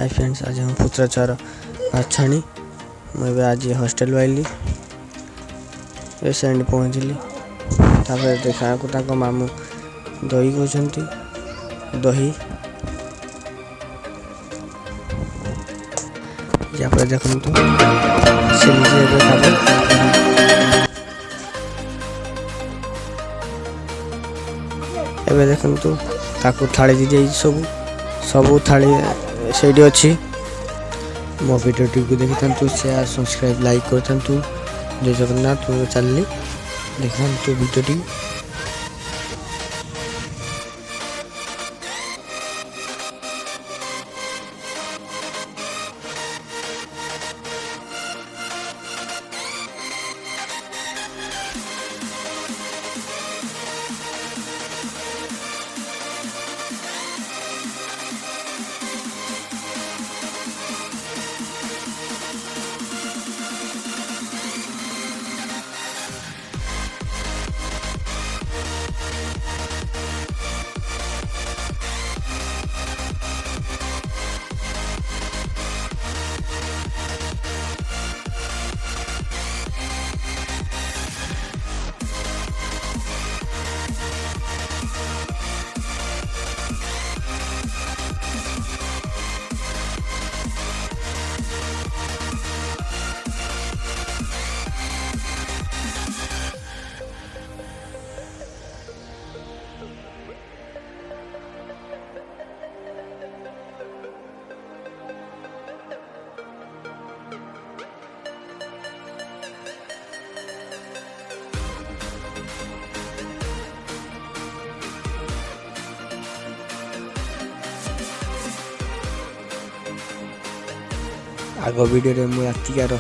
Hi friends, आज हम पुत्राचार भात छाणी मुझे आज हॉस्टेल आइली सेंड पहुँचली देखा को मामू दही कहते दही यहाँ देखु एबे देखु ताकू थाली दी सब सबू थाली से अच्छी मो भिडियो को देखी था शेयर सब्सक्राइब लाइक कर जय जगन्नाथ चलली देखा भिडियो आग वीडियो में रातिकार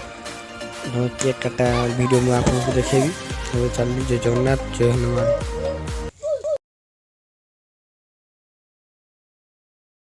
केक काटा वीडियो में आपको देखेबी। चल जय जगन्नाथ जय हनुमान।